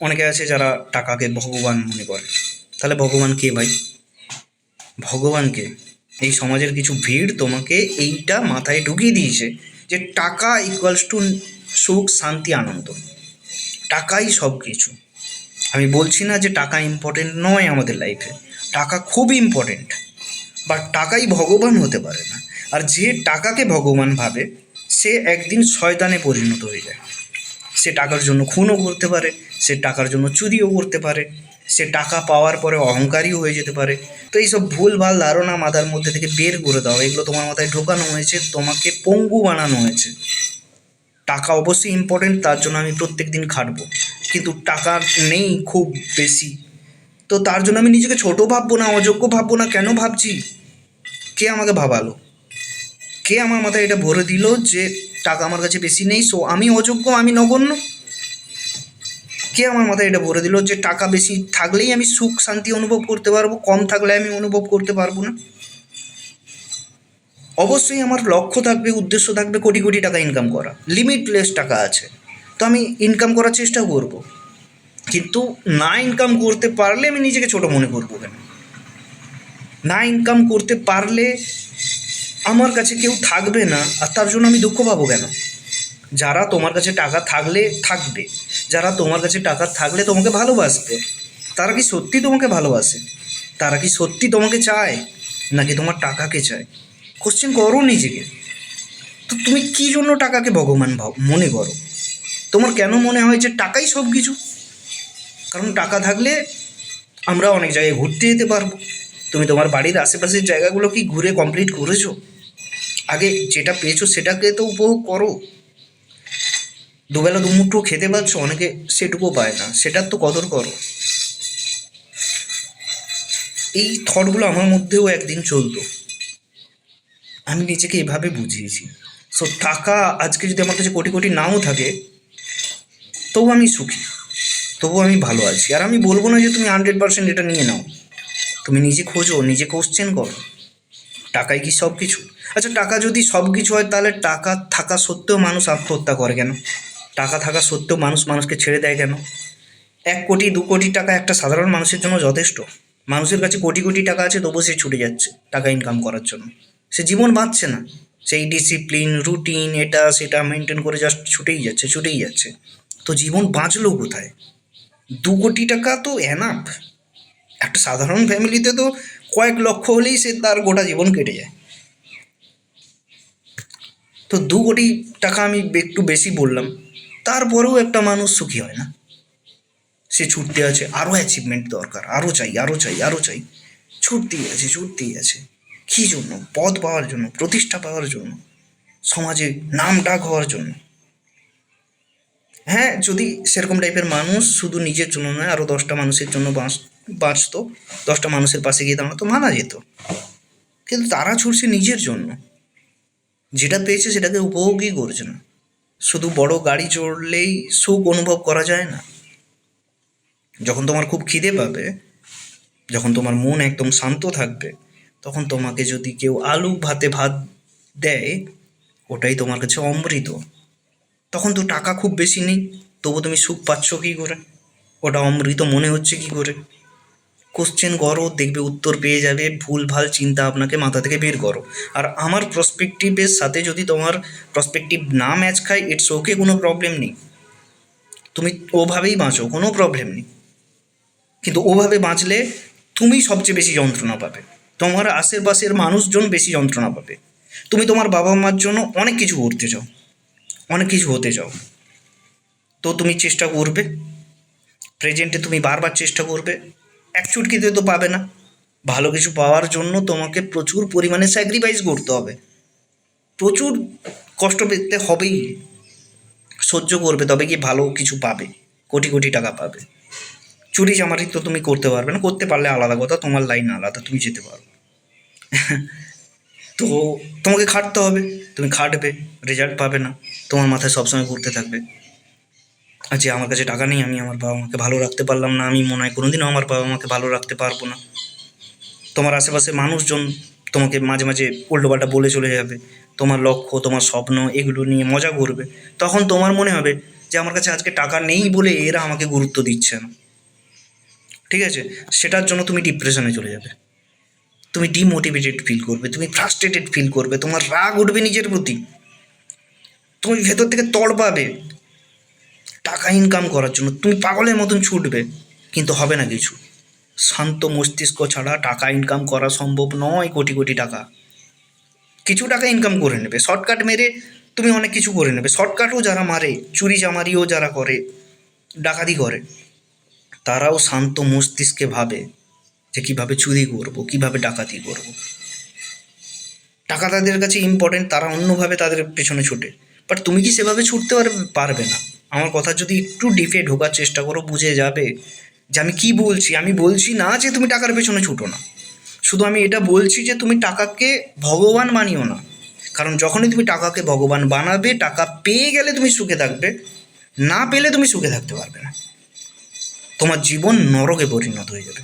অনেকে আছে যারা টাকাকে ভগবান মনে করে। তাহলে ভগবান কে ভাই? ভগবান কে? এই সমাজের কিছু ভিড় তোমাকে এইটা মাথায় ঢুকিয়ে দিয়েছে যে টাকা ইকুয়ালস টু সুখ, শান্তি, আনন্দ। টাকাই সব কিছু। আমি বলছি না যে টাকা ইম্পর্টেন্ট নয় আমাদের লাইফে, টাকা খুব ইম্পর্টেন্ট, বাট টাকাই ভগবান হতে পারে না। আর যে টাকাকে ভগবান ভাবে সে একদিন শয়তানে পরিণত হয়ে যায়। সে টাকার জন্য খুনও করতে পারে, সে টাকার জন্য চুরিও করতে পারে, সে টাকা পাওয়ার পরে অহংকারীও হয়ে যেতে পারে। তো এইসব ভুলভাল ধারণা মাথার মধ্যে থেকে বের করে দাও। এগুলো তোমার মাথায় ঢোকানো হয়েছে, তোমাকে পঙ্গু বানানো হয়েছে। টাকা অবশ্যই ইম্পর্টেন্ট, তার জন্য আমি প্রত্যেক দিন খাটবো, কিন্তু টাকা নেই খুব বেশি, তো তার জন্য আমি নিজেকে ছোট ভাববো না, অযোগ্য ভাববো না। কেন ভাবছি? কে আমাকে ভাবালো? কে আমার মাথায় এটা ভরে দিল যে টাকা আমার কাছে বেশি নেই, সো আমি অযোগ্য, আমি নগণ্য? কে আমার মাথায় এটা ভরে দিল যে টাকা বেশি থাকলেই আমি সুখ শান্তি অনুভব করতে পারবো, কম থাকলে আমি অনুভব করতে পারবো না? অবশ্যই আমার লক্ষ্য থাকবে, উদ্দেশ্য থাকবে কোটি কোটি টাকা ইনকাম করা, লিমিটলেস টাকা আছে, তো আমি ইনকাম করার চেষ্টা করব। কিন্তু না ইনকাম করতে পারলে আমি নিজেকে ছোট মনে করবো কেন? না ইনকাম করতে পারলে আমার কাছে কেউ থাকবে না, আর তার জন্য আমি দুঃখ পাবো কেন? যারা তোমার কাছে টাকা থাকলে থাকবে, যারা তোমার কাছে টাকা থাকলে তোমাকে ভালোবাসবে, তারা কি সত্যি তোমাকে ভালোবাসে? তারা কি সত্যি তোমাকে চায়, নাকি তোমার টাকাকে চায়? কোশ্চেন করো নিজেকে। তো তুমি কী জন্য টাকাকে ভগবান মনে করো? তোমার কেন মনে হয় যে টাকাই সব কিছু? কারণ টাকা থাকলে আমরা অনেক জায়গায় ঘুরতে যেতে পারবো। তুমি তোমার বাড়ির আশেপাশের জায়গাগুলো কি ঘুরে কমপ্লিট করেছো? আগে যেটা পেয়েছো সেটাকে তো উপভোগ করো। দুবেলা দুমুঠো খেতে পাচ্ছ, অনেকে সেটুকুও পায় না, সেটার তো কদর করো। এই থটগুলো আমার মধ্যেও একদিন চলতো, আমি নিজেকে এভাবে বুঝিয়েছি। সো টাকা আজকে যদি আমার কাছে কোটি কোটি নাও থাকে, তবু আমি সুখী, তবু আমি ভালো আছি। আর আমি বলবো না যে তুমি 100% এটা নিয়ে নাও, তুমি নিজে খোঁজো, নিজে কোশ্চেন করো, টাকাই কি সব কিছু? আচ্ছা, টাকা যদি সব কিছু হয়, তাহলে টাকা থাকা সত্ত্বেও মানুষ আত্মহত্যা করে কেন? টাকা থাকা সত্ত্বেও মানুষ মানুষকে ছেড়ে দেয় কেন? 1 কোটি 2 কোটি টাকা একটা সাধারণ মানুষের জন্য যথেষ্ট। মানুষের কাছে কোটি কোটি টাকা আছে, তবুও সে ছুটে যাচ্ছে টাকা ইনকাম করার জন্য। সে জীবন বাঁচছে না, সেই ডিসিপ্লিন রুটিন এটা সেটা মেনটেন করে জাস্ট ছুটেই যাচ্ছে ছুটেই যাচ্ছে। তো জীবন বাঁচলো কোথায়? 2 কোটি টাকা তো এনাফ। একটা সাধারণ ফ্যামিলিতে তো কয়েক লক্ষ হলেই সে তার গোটা জীবন কেটে যায়। তো 2 কোটি টাকা আমি একটু বেশি বললাম, তারপরেও একটা মানুষ সুখী হয় না। সে ছুটতে আছে, আরও অ্যাচিভমেন্ট দরকার, আরও চাই আরও চাই আরও চাই, ছুটতেই আছে ছুটতেই আছে। কী জন্য? পদ পাওয়ার জন্য, প্রতিষ্ঠা পাওয়ার জন্য, সমাজে নাম ডাক হওয়ার জন্য। হ্যাঁ, যদি সেরকম টাইপের মানুষ শুধু নিজের জন্য নয়, আরও 10টা মানুষের জন্য বাঁচতো, 10টা মানুষের পাশে গিয়ে দাঁড়াতো, মানা যেত। কিন্তু তারা ছুটছে নিজের জন্য, যেটা পেয়েছে সেটাকে উপভোগই করছে না। শুধু বড় গাড়ি চড়লেই সুখ অনুভব করা যায় না। যখন তোমার খুব খিদে পাবে, যখন তোমার মন একদম শান্ত থাকবে, তখন তোমাকে যদি কেউ আলু ভাতে ভাত দেয়, ওটাই তোমার কাছে অমৃত। তখন তো টাকা খুব বেশি নেই, তবু তুমি সুখ পাচ্ছ কী করে? ওটা অমৃত মনে হচ্ছে কী করে? কোশ্চেন করো, দেখবে উত্তর পেয়ে যাবে। ভুলভাল চিন্তা আপনাকে মাথা থেকে বের করো। আর আমার প্রসপেক্টিভের সাথে যদি তোমার প্রসপেক্টিভ না ম্যাচ খায়, ইটস ওকে, কোনো প্রবলেম নেই, তুমি ওভাবেই বাঁচো, কোনো প্রবলেম নেই। কিন্তু ওভাবে বাঁচলে তুমি সবচেয়ে বেশি যন্ত্রণা পাবে, তোমার আশেপাশের মানুষজন বেশি যন্ত্রণা পাবে। তুমি তোমার বাবা মার জন্য অনেক কিছু করতে চাও, অনেক কিছু হতে চাও, তো তুমি চেষ্টা করবে, প্রেজেন্টে তুমি বারবার চেষ্টা করবে, এক চুটকিতে তো পাবে না। ভালো কিছু পাওয়ার জন্য তোমাকে প্রচুর পরিমাণে স্যাক্রিফাইস করতে হবে, প্রচুর কষ্ট পেতে হবেই, সহ্য করবে, তবে কি ভালো কিছু পাবে, কোটি কোটি টাকা পাবে। চুরি চামারি তো তুমি করতে পারবে না, করতে পারলে আলাদা কথা, তোমার লাইন আলাদা, তুমি যেতে পারো। তো তোমাকে খাটতে হবে, তুমি খাটবে, রেজাল্ট পাবে না, তোমার মাথায় সবসময় ঘুরতে থাকবে যে আমার কাছে টাকা নেই, আমি আমার বাবা মাকে ভালো রাখতে পারলাম না, আমি মনে হয় কোনোদিনও আমার বাবা মাকে ভালো রাখতে পারবো না। তোমার আশেপাশে মানুষজন তোমাকে মাঝে মাঝে উল্টোপাল্টা বলে চলে যাবে, তোমার লক্ষ্য তোমার স্বপ্ন এগুলো নিয়ে মজা করবে। তখন তোমার মনে হবে যে আমার কাছে আজকে টাকা নেই বলে এরা আমাকে গুরুত্ব দিচ্ছে না, ঠিক আছে? সেটার জন্য তুমি ডিপ্রেশনে চলে যাবে, তুমি ডিমোটিভেটেড ফিল করবে, তুমি ফ্রাস্ট্রেটেড ফিল করবে, তোমার রাগ উঠবে নিজের প্রতি, তুমি ভেতর থেকে তড়পাবে টাকা ইনকাম করার জন্য, তুমি পাগলের মতন ছুটবে, কিন্তু হবে না কিছু। শান্ত মস্তিষ্ক ছাড়া টাকা ইনকাম করা সম্ভব নয়। কোটি কোটি টাকা, কিছু টাকা ইনকাম করে নেবে, শর্টকাট মেরে তুমি অনেক কিছু করে নেবে। শর্টকাটও যারা মারে, চুরি চামারিও যারা করে, ডাকাতি করে, তারাও শান্ত মস্তিষ্কে ভাবে যে কীভাবে চুরি করবো, কীভাবে ডাকাতি করবো। টাকা তাদের কাছে ইম্পর্টেন্ট, তারা অন্যভাবে তাদের পেছনে ছুটে। বাট তুমি কি সেভাবে ছুটতে পারবে না। আমার কথা যদি একটু ডিপে ঢোকার চেষ্টা করো, বুঝে যাবে যে আমি কি বলছি। আমি বলছি না যে তুমি টাকার পেছনে ছুটো না, শুধু আমি এটা বলছি যে তুমি টাকাকে ভগবান মানিও না। কারণ যখনই তুমি টাকাকে ভগবান বানাবে, টাকা পেয়ে গেলে তুমি সুখে থাকবে, না পেলে তুমি সুখে থাকতে পারবে না, তোমার জীবন নরকে পরিণত হয়ে যাবে।